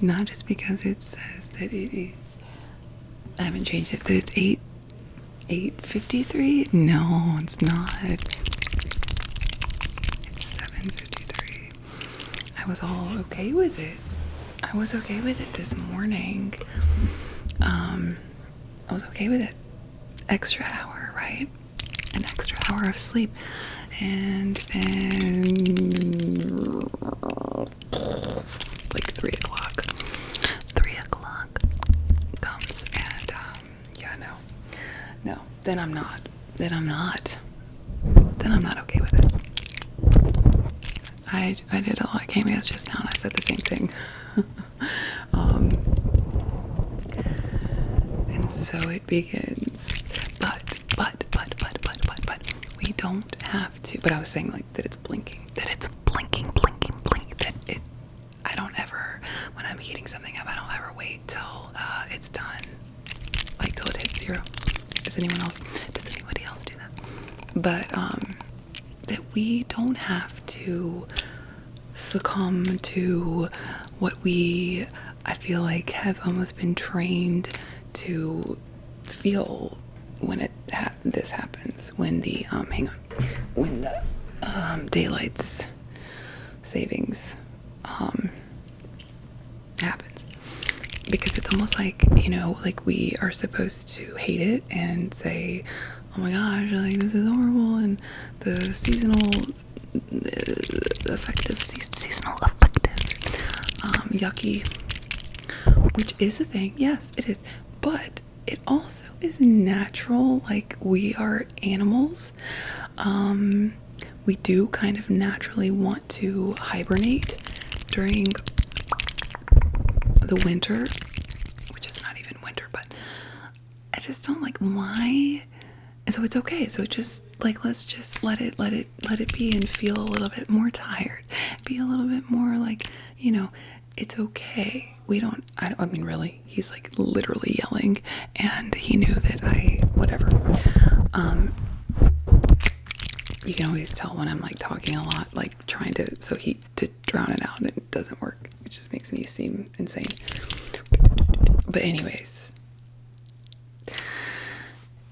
Not just because it says that it is. I haven't changed it. That it's 8:53. No, it's not. It's 7:53. I was all okay with it. I was okay with it this morning. I was okay with it. Extra hour, right? An extra hour of sleep. And then like 3 o'clock. 3 o'clock comes and no. Then I'm not okay with it. I did a lot. I came as just now and I said the same thing. And so it begins. But we don't have to. But I was saying like that it's blinking. That it's blinking. That it. I don't ever, when I'm heating something up, I don't ever wait till it's done. Like till it hits 0. Does anybody else do that? But that we don't have to succumb to what we, I feel like, have almost been trained to feel when this happens, when the when the daylight savings happens. Because it's almost like, like we are supposed to hate it and say, oh my gosh, like this is horrible, and the seasonal affective yucky, which is a thing. Yes, it is. But it also is natural. Like, we are animals. We do kind of naturally want to hibernate during the winter, which is not even winter, but I just don't like why. So it's okay. So just like, let's just let it be and feel a little bit more tired. Be a little bit more like, it's okay. I mean, really, he's like literally yelling, and he knew that whatever. You can always tell when I'm like talking a lot, like trying to drown it out, and it doesn't work. It just makes me seem insane. But anyways,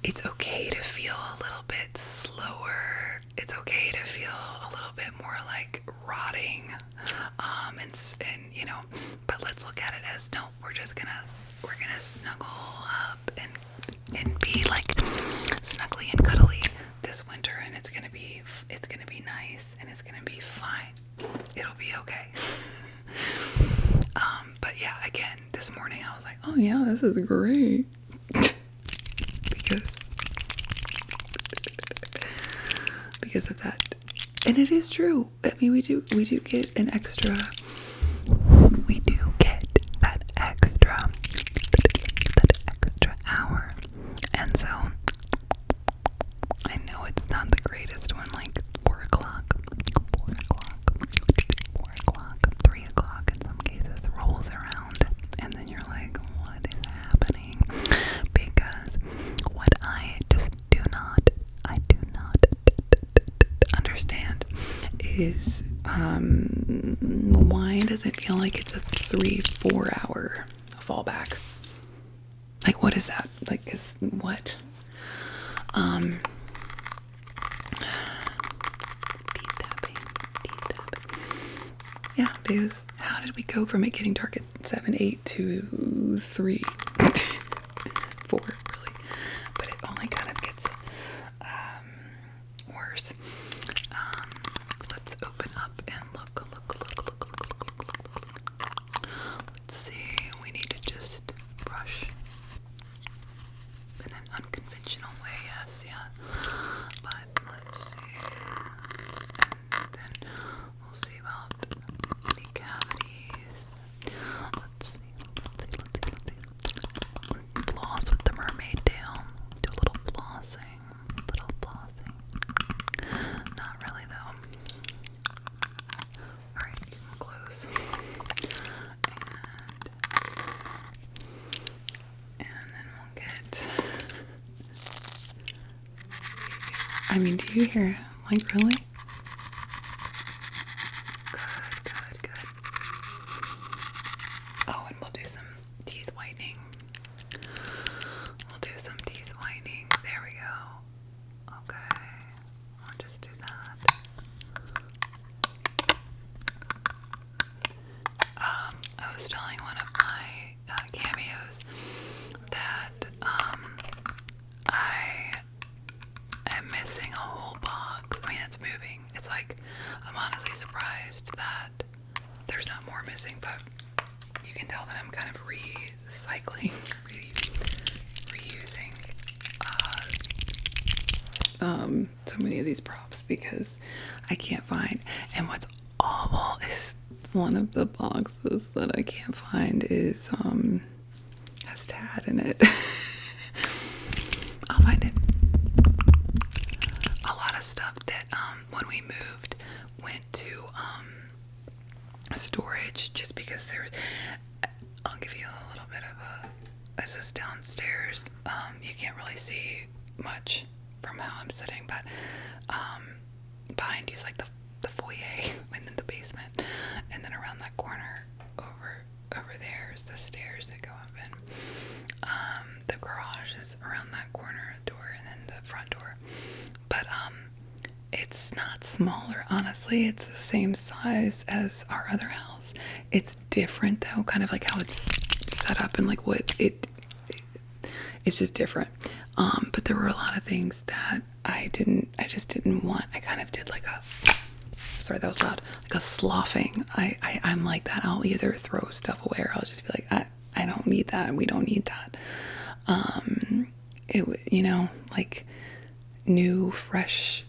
it's okay to feel a little bit slower. It's okay to feel a little bit more like rotting. But let's look at it as, no, we're gonna snuggle up and be like snuggly and cuddly this winter, and it's gonna be nice, and it's gonna be fine. It'll be okay. But yeah, again, this morning I was like, oh yeah, this is great. because of that. And it is true. I mean, we do get an extra. We do get that extra hour. And so I know it's not the greatest when like 4 o'clock, 3 o'clock in some cases rolls around, and then you're like, what is happening? Because what I just do not understand is why does it feel like it's a 3-4 hour fallback? Like, what is that? Like, cause what? Deep tapping. Yeah, because how did we go from it getting dark at 7, 8 to 3, 4, really? But it only kind of gets worse. Let's open up and look. Let's see. We need to just brush in an unconventional way. Yes, yeah. But let's see. And then we'll see about any cavities. Let's see. Floss with the mermaid tail. Do a little flossing. Not really though. Alright, close. And then we'll get. I mean, do you hear it? Like, really? Good. Oh, whitening. We'll do some teeth whitening. There we go. Okay. I'll just do that. I was telling one of my cameos that I am missing a whole box. I mean, it's moving. It's like, I'm honestly surprised that there's not more missing, but you can tell that I'm kind of recycling, reusing so many of these props because I can't find. And what's awful is one of the boxes that I can't find is has Tad in it. I'll find it. A lot of stuff that when we moved went to storage just because I'll give you a little bit of this is downstairs. You can't really see much from how I'm sitting, but behind you is like the foyer and then the basement, and then around that corner over there is the stairs that go up in. The garage is around that corner door and then the front door. But it's not smaller, honestly. It's the same size as our other house. It's different though, kind of like how it's set up and like what it's just different. But there were a lot of things that I just didn't want. I kind of did like sorry, that was loud, like a sloughing. I'm like that. I'll either throw stuff away or I'll just be like, I don't need that. We don't need that. Like new, fresh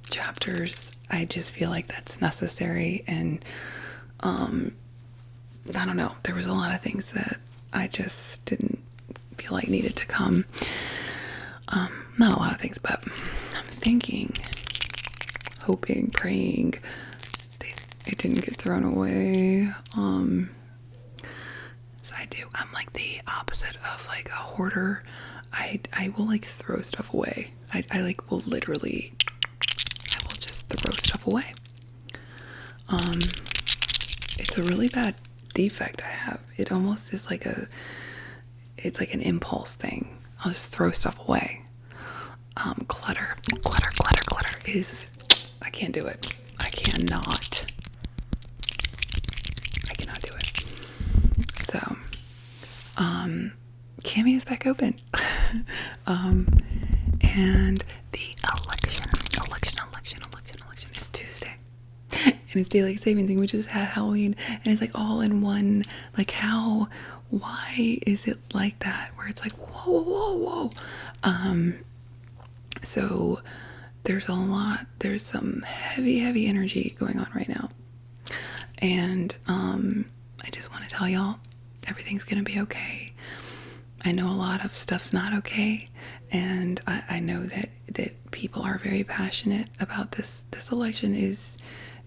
chapters. I just feel like that's necessary. And, I don't know. There was a lot of things that I just didn't feel like needed to come. Not a lot of things, but I'm thinking, hoping, praying it didn't get thrown away. So I do. I'm like the opposite of like a hoarder. I will like throw stuff away. I like will literally, I will just throw stuff away. It's a really bad defect I have. It almost is like it's like an impulse thing. I'll just throw stuff away. Clutter is, I can't do it. I cannot do it. So, Cammy is back open. And the election is Tuesday. And it's daylight saving thing, which is Halloween. And it's like all in one, like why is it like that? Where it's like, whoa. So there's some heavy energy going on right now. And I just want to tell y'all, everything's gonna be okay. I know a lot of stuff's not okay, and I know that people are very passionate about this. This election is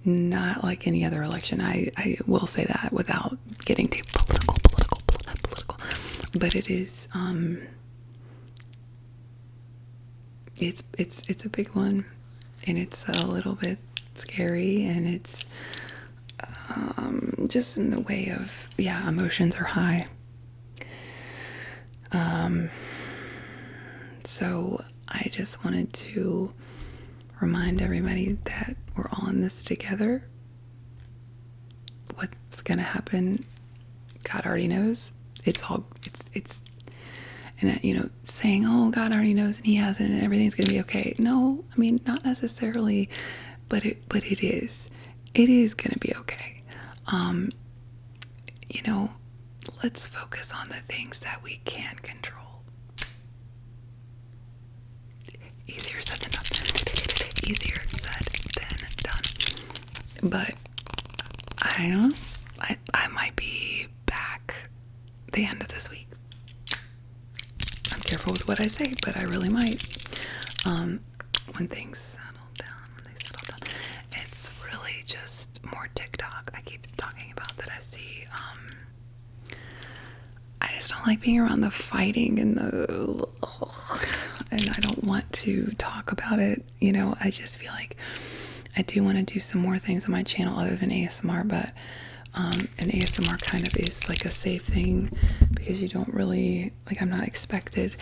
not like any other election. I will say that without getting too political. But it is it's a big one, and it's a little bit scary, and it's just in the way of, emotions are high. So I just wanted to remind everybody that we're all in this together. What's gonna happen, God already knows. It's and saying, oh, God already knows and he hasn't and everything's gonna be okay. No, I mean, not necessarily, but it is gonna be okay. Let's focus on the things that we can control. Easier said than done. But I don't know. I might be back the end of this week. I'm careful with what I say, but I really might. When things settle down, it's really just more TikTok. I keep talking about that. I see. I just don't like being around the fighting and and I don't want to talk about it. I just feel like I do want to do some more things on my channel other than ASMR, but And ASMR kind of is like a safe thing because you don't really, like, I'm not expected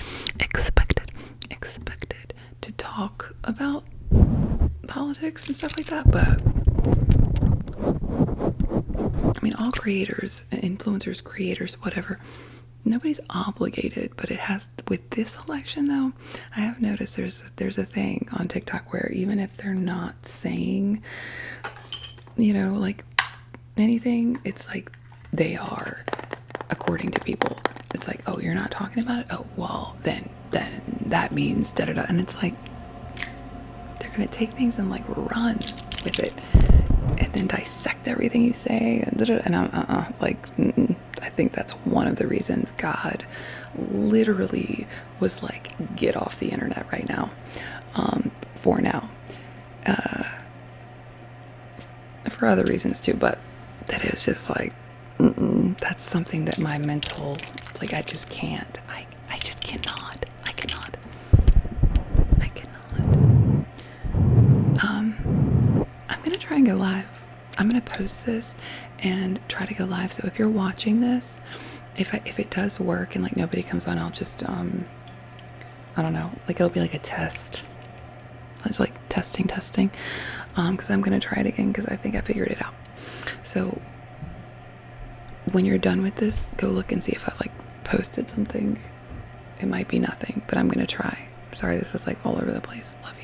to talk about politics and stuff like that, but I mean, all creators, influencers, creators, whatever, nobody's obligated, but it has, with this election though, I have noticed there's a thing on TikTok where even if they're not saying, like anything, it's like they are, according to people. It's like, oh, you're not talking about it? Oh, well, then that means da da da. And it's like, they're gonna take things and like run with it and then dissect everything you say and da da. And I'm I think that's one of the reasons God literally was like, get off the internet right now, for now. For other reasons too, but that is just like, that's something that my mental, like, I just can't. I just cannot. I cannot. I'm gonna try and go live. I'm gonna post this and try to go live. So if you're watching this, if it does work and like nobody comes on, I'll just I don't know, like it'll be like a test. It's like testing, because I'm gonna try it again because I think I figured it out. So when you're done with this, go look and see if I like posted something. It might be nothing, but I'm gonna try. Sorry, this was like all over the place. Love you.